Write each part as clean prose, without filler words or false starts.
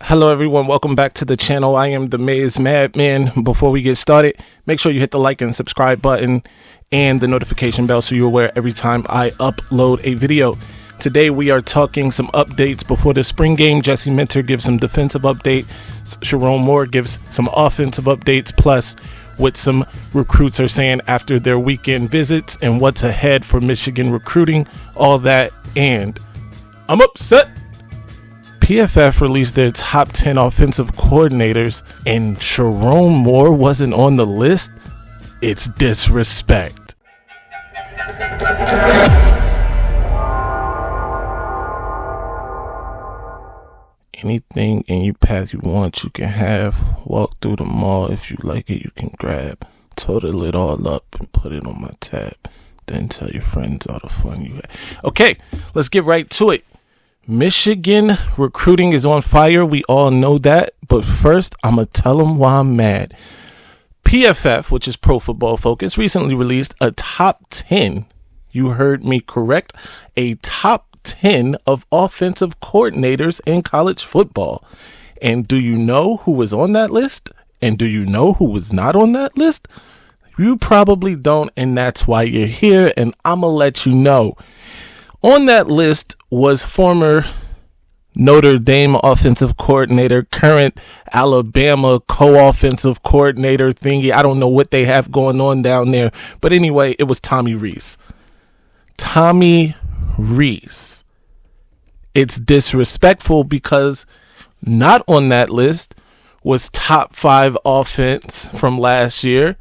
Hello everyone, welcome back to the channel. I am the Maize Madman. Before we get started, make sure you hit the like and subscribe button and the notification bell so you're aware every time I upload a video. Today we are talking some updates before the spring game. Jesse Minter gives some defensive update. Sharon Moore gives some offensive updates, plus what some recruits are saying after their weekend visits and what's ahead for Michigan recruiting, all that, and I'm upset. PFF released their top 10 offensive coordinators and Sharon Moore wasn't on the list. It's disrespect. Anything in your path you want, you can have. Walk through the mall. If you like it, you can grab. Total it all up and put it on my tab. Then tell your friends all the fun you had. Okay, let's get right to it. Michigan recruiting is on fire. We all know that. But first, I'm going to tell them why I'm mad. PFF, which is Pro Football Focus, recently released a top 10. You heard me correct. A top 10 of offensive coordinators in college football. And do you know who was on that list? And do you know who was not on that list? You probably don't, and that's why you're here, and I'm going to let you know. On that list was former Notre Dame offensive coordinator, current Alabama co-offensive coordinator thingy. I don't know what they have going on down there. But anyway, it was Tommy Rees. Tommy Rees. It's disrespectful because not on that list was top 5 offense from last year.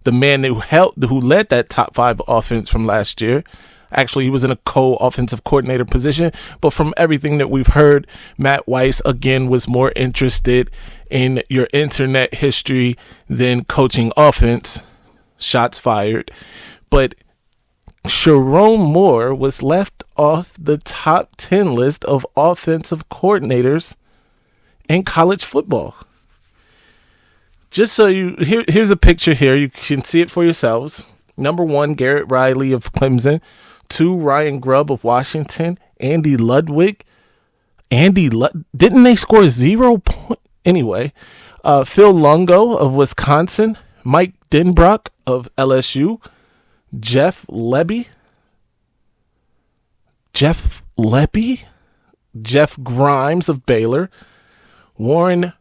The man who led that top 5 offense from last year. Actually, he was in a co-offensive coordinator position, but from everything that we've heard, Matt Weiss, again, was more interested in your internet history than coaching offense. Shots fired. But Sharon Moore was left off the top 10 list of offensive coordinators in college football. Just so here's a picture here. You can see it for yourselves. Number 1, Garrett Riley of Clemson. 2, Ryan Grubb of Washington. Andy Ludwig. Didn't they score 0 points? Anyway, Phil Longo of Wisconsin. Mike Denbrock of LSU. Jeff Lebby. Jeff Grimes of Baylor. Warren,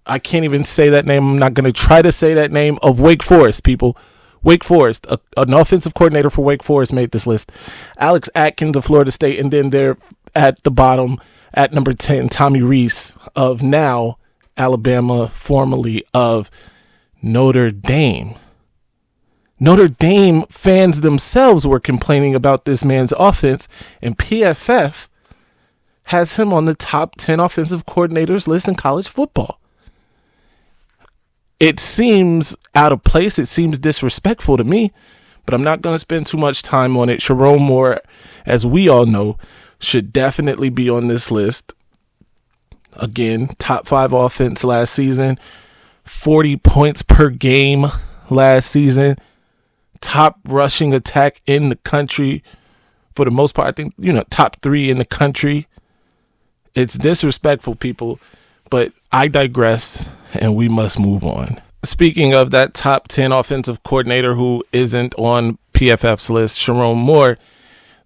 I can't even say that name. I'm not going to try to say that name, of Wake Forest, people. Wake Forest, an offensive coordinator for Wake Forest made this list. Alex Atkins of Florida State, and then they're at the bottom at number 10, Tommy Rees of now Alabama, formerly of Notre Dame. Notre Dame fans themselves were complaining about this man's offense, and PFF has him on the top 10 offensive coordinators list in college football. It seems out of place. It seems disrespectful to me, but I'm not going to spend too much time on it. Sharon Moore, as we all know, should definitely be on this list. Again, top 5 offense last season, 40 points per game last season, top rushing attack in the country for the most part. I think, top 3 in the country. It's disrespectful, people, but I digress. And we must move on. Speaking of that top 10 offensive coordinator who isn't on PFF's list, Sharon Moore,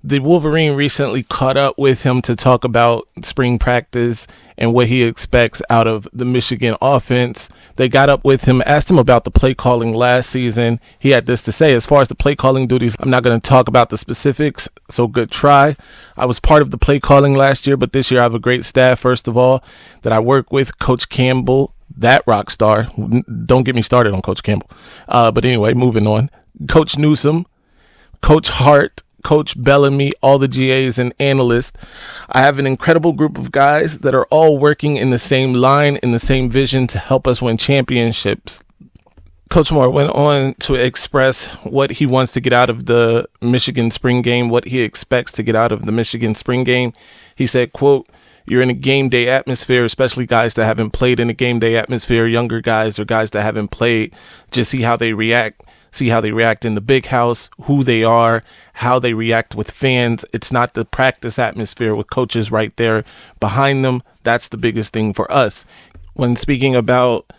the Wolverine recently caught up with him to talk about spring practice and what he expects out of the Michigan offense. They got up with him, asked him about the play calling last season. He had this to say: as far as the play calling duties, I'm not going to talk about the specifics, so good try. I was part of the play calling last year, but this year I have a great staff, first of all, that I work with. Coach Campbell, that rock star. Don't get me started on Coach Campbell. But anyway, moving on. Coach Newsom, Coach Hart, Coach Bellamy, all the GAs and analysts. I have an incredible group of guys that are all working in the same line, in the same vision to help us win championships. Coach Moore went on to express what he wants to get out of the Michigan spring game, what he expects to get out of the Michigan spring game. He said, quote, "You're in a game day atmosphere, especially guys that haven't played in a game day atmosphere, younger guys or guys that haven't played, just see how they react. see how they react in the big house, who they are, how they react with fans. It's not the practice atmosphere with coaches right there behind them. That's the biggest thing for us. When speaking about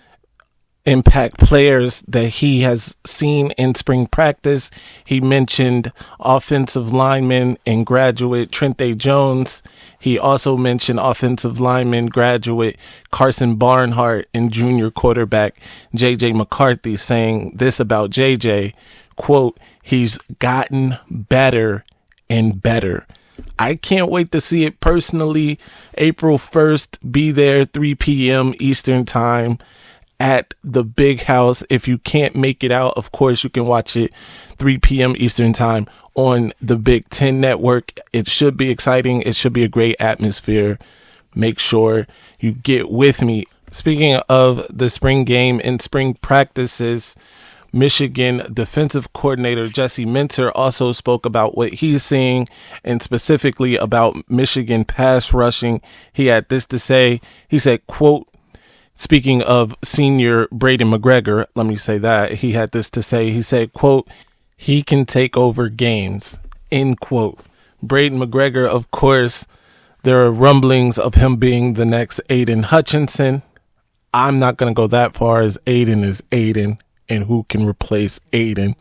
impact players that he has seen in spring practice, he mentioned offensive lineman and graduate Trente Jones. He also mentioned offensive lineman graduate Carson Barnhart and junior quarterback JJ McCarthy, saying this about JJ, quote, "He's gotten better and better." I can't wait to see it personally. April 1st, be there 3 p.m. Eastern time at the big house. If you can't make it out, of course, you can watch it 3 p.m. Eastern time on the Big Ten Network. It should be exciting. It should be a great atmosphere. Make sure you get with me. Speaking of the spring game and spring practices, Michigan defensive coordinator Jesse Minter also spoke about what he's seeing and specifically about Michigan pass rushing. He had this to say. He said, quote, speaking of senior Braden McGregor, let me say that. He had this to say. He said, quote, "He can take over games," end quote. Braden McGregor, of course, there are rumblings of him being the next Aiden Hutchinson. I'm not going to go that far, as Aiden is Aiden, and who can replace Aiden.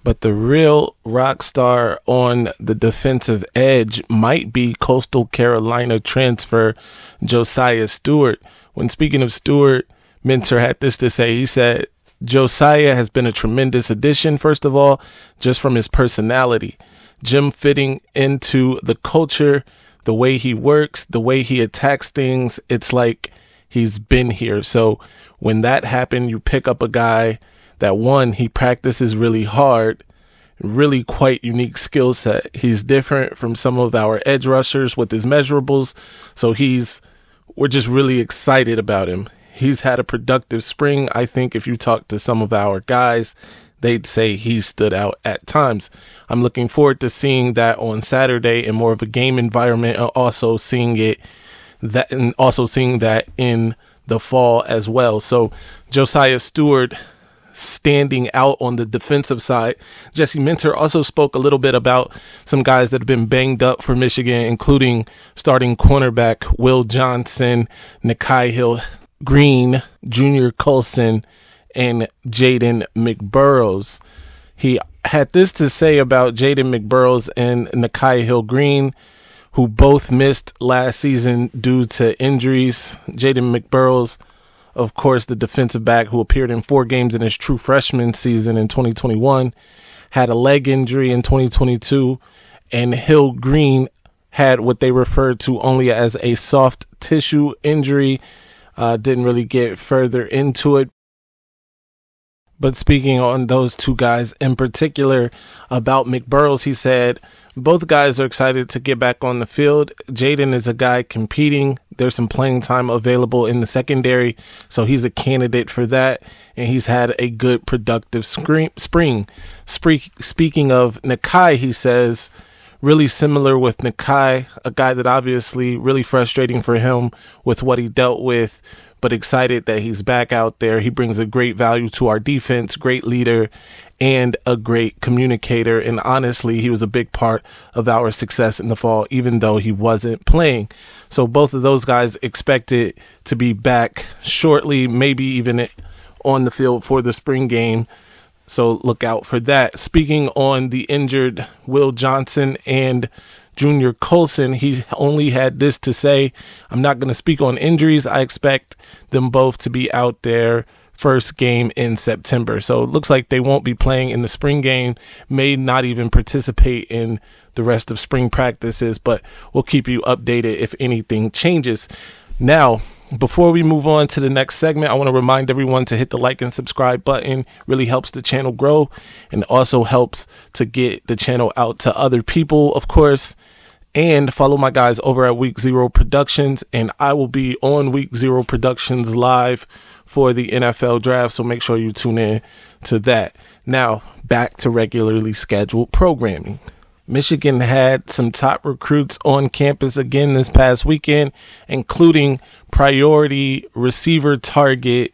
But the real rock star on the defensive edge might be Coastal Carolina transfer Josiah Stewart. When speaking of Stewart, Minter had this to say. He said, "Josiah has been a tremendous addition, first of all, just from his personality. Jim fitting into the culture, the way he works, the way he attacks things, it's like he's been here." So when that happened, you pick up a guy that, one, he practices really hard, really quite unique skill set. He's different from some of our edge rushers with his measurables. So we're just really excited about him. He's had a productive spring. I think if you talk to some of our guys, they'd say he stood out at times. I'm looking forward to seeing that on Saturday in more of a game environment, and also seeing that in the fall as well. So Josiah Stewart standing out on the defensive side. Jesse Minter also spoke a little bit about some guys that have been banged up for Michigan, including starting cornerback Will Johnson, Nikhai Hill-Green, Junior Colson, and Jaden McBurrows. He had this to say about Jaden McBurrows and Nikhai Hill-Green, who both missed last season due to injuries. Jaden McBurrows, of course, the defensive back who appeared in 4 games in his true freshman season in 2021, had a leg injury in 2022, and Hill-Green had what they referred to only as a soft tissue injury. Didn't really get further into it. But speaking on those two guys in particular, about McBurrows, he said, both guys are excited to get back on the field. Jaden is a guy competing. There's some playing time available in the secondary, so he's a candidate for that, and he's had a good, productive spring. Speaking of Nikhai, he says, really similar with Nikhai, a guy that obviously really frustrating for him with what he dealt with, but excited that he's back out there. He brings a great value to our defense, great leader, and a great communicator. And honestly, he was a big part of our success in the fall, even though he wasn't playing. So both of those guys expected to be back shortly, maybe even on the field for the spring game. So look out for that. Speaking on the injured Will Johnson and Junior Colson, he only had this to say, "I'm not going to speak on injuries. I expect them both to be out there first game in September." So it looks like they won't be playing in the spring game, may not even participate in the rest of spring practices, but we'll keep you updated if anything changes. Now, before we move on to the next segment, I want to remind everyone to hit the like and subscribe button. It really helps the channel grow and also helps to get the channel out to other people, of course. And follow my guys over at Week 0 Productions, and I will be on Week 0 Productions live for the NFL draft, so make sure you tune in to that. Now, back to regularly scheduled programming. Michigan had some top recruits on campus again this past weekend, including priority receiver target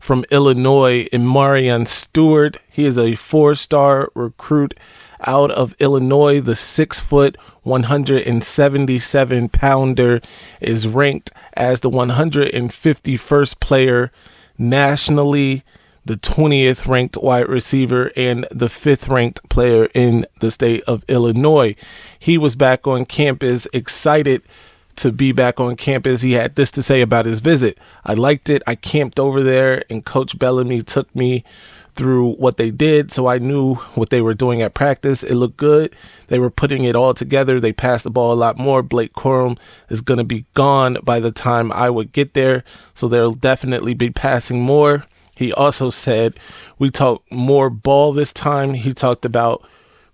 from Illinois, I'Marion Stewart. He is a 4-star recruit out of Illinois. The 6-foot, 177-pounder is ranked as the 151st player nationally, the 20th ranked wide receiver, and the 5th ranked player in the state of Illinois. He was back on campus, excited to be back on campus. He had this to say about his visit. I liked it. I camped over there, and Coach Bellamy took me through what they did, so I knew what they were doing at practice. It looked good. They were putting it all together. They passed the ball a lot more. Blake Corum is going to be gone by the time I would get there, so they'll definitely be passing more. He also said we talked more ball this time. He talked about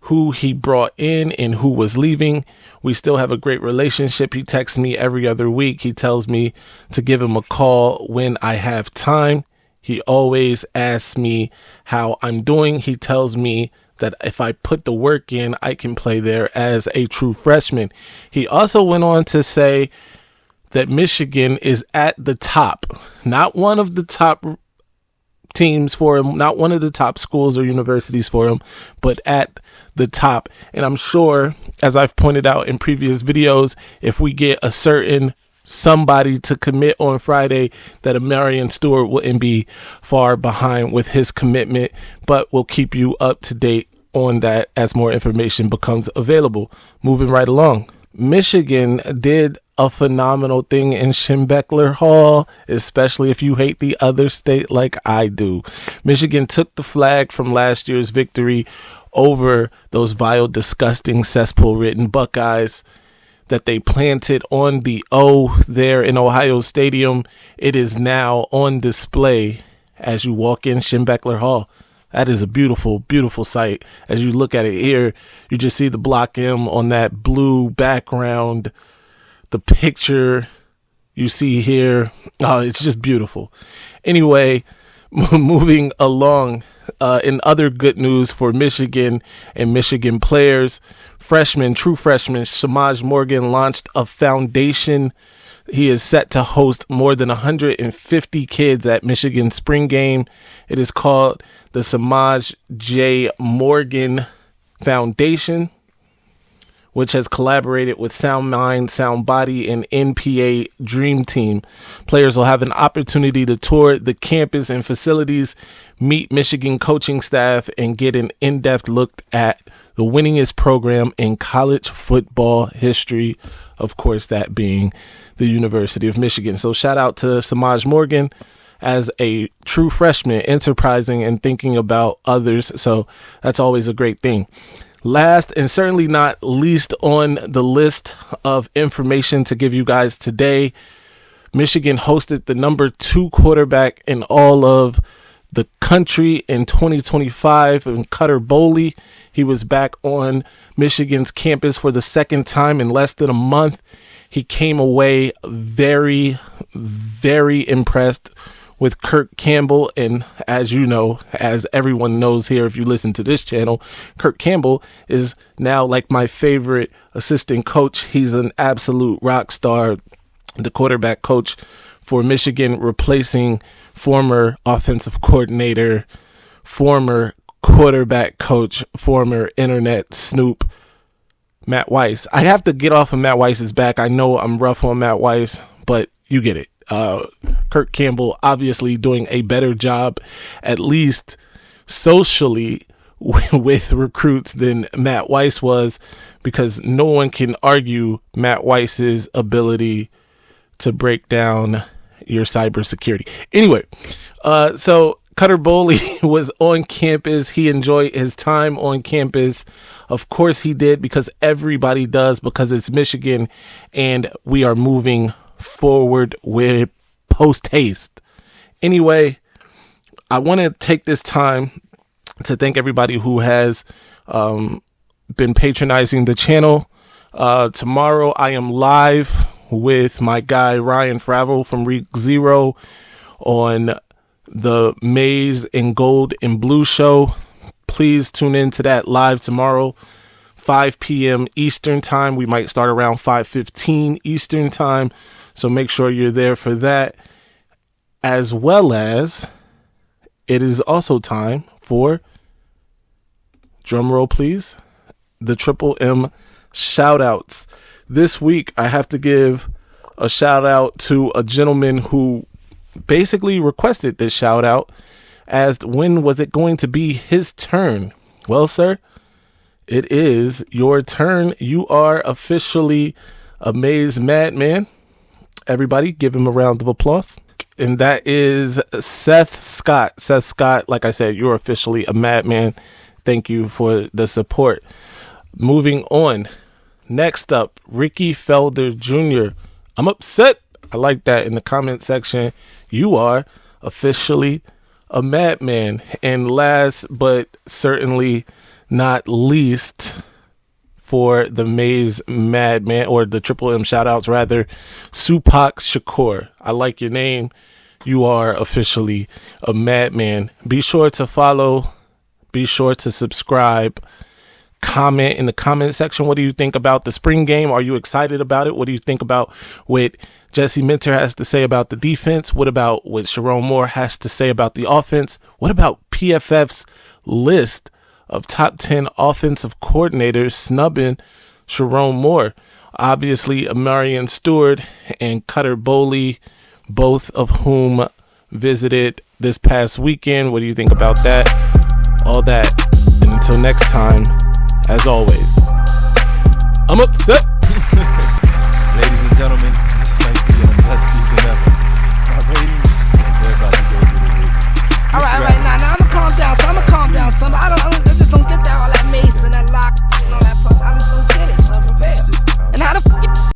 who he brought in and who was leaving. We still have a great relationship. He texts me every other week. He tells me to give him a call when I have time. He always asks me how I'm doing. He tells me that if I put the work in, I can play there as a true freshman. He also went on to say that Michigan is at the top, not one of the top teams for him, not one of the top schools or universities for him, but at the top. And I'm sure, as I've pointed out in previous videos, if we get a certain somebody to commit on Friday, that I'Marion Stewart wouldn't be far behind with his commitment, but we'll keep you up to date on that as more information becomes available. Moving right along, Michigan did a phenomenal thing in Schembechler Hall, especially if you hate the other state like I do. Michigan took the flag from last year's victory over those vile, disgusting, cesspool-ridden Buckeyes that they planted on the O there in Ohio Stadium. It is now on display as you walk in Schembechler Hall. That is a beautiful, beautiful sight. As you look at it here, you just see the Block M on that blue background. The picture you see here, it's just beautiful. Anyway, moving along, in other good news for Michigan and Michigan players, true freshman Samaj Morgan launched a foundation. He is set to host more than 150 kids at Michigan spring game. It is called the Samaj J. Morgan Foundation, which has collaborated with Sound Mind, Sound Body, and NPA Dream Team. Players will have an opportunity to tour the campus and facilities, meet Michigan coaching staff, and get an in-depth look at the winningest program in college football history. Of course, that being the University of Michigan. So shout out to Samaj Morgan as a true freshman, enterprising and thinking about others. So that's always a great thing. Last and certainly not least on the list of information to give you guys today, Michigan hosted the number 2 quarterback in all of the country in 2025, and Cutter Boley. He was back on Michigan's campus for the second time in less than a month. He came away very, very impressed with Kirk Campbell. And as you know, as everyone knows here, if you listen to this channel, Kirk Campbell is now like my favorite assistant coach. He's an absolute rock star, the quarterback coach for Michigan, replacing former offensive coordinator, former quarterback coach, former internet snoop, Matt Weiss. I have to get off of Matt Weiss's back. I know I'm rough on Matt Weiss, but you get it. Kirk Campbell obviously doing a better job, at least socially, with recruits than Matt Weiss was, because no one can argue Matt Weiss's ability to break down your cybersecurity. Anyway, so Cutter Boley was on campus. He enjoyed his time on campus. Of course he did, because everybody does, because it's Michigan and we are moving forward with post haste. Anyway, I want to take this time to thank everybody who has been patronizing the channel. Tomorrow I am live with my guy Ryan Fravel from Week 0 on the Maize and Gold and Blue show. Please tune in to that live tomorrow, 5 p.m. Eastern time. We might start around 5:15 Eastern time, so make sure you're there for that. As well as it is also time for, drum roll please, the Triple M shout outs. This week I have to give a shout out to a gentleman who basically requested this shout out, as when was it going to be his turn? Well, sir, it is your turn. You are officially a Maize madman. Everybody give him a round of applause. And that is Seth Scott. Seth Scott, like I said, you're officially a madman. Thank you for the support. Moving on. Next up, Ricky Felder Jr. I'm upset. I like that in the comment section. You are officially a madman. And last but certainly not least, for the Maize madman, or the Triple M shout outs rather, Supak Shakur. I like your name. You are officially a madman. Be sure to follow. Be sure to subscribe. Comment in the comment section. What do you think about the spring game? Are you excited about it? What do you think about what Jesse Minter has to say about the defense? What about what Sharon Moore has to say about the offense? What about PFF's list of top 10 offensive coordinators snubbing Sharon Moore? Obviously, I'Marion Stewart and Cutter Boley, both of whom visited this past weekend. What do you think about that? All that. And until next time, as always, I'm upset.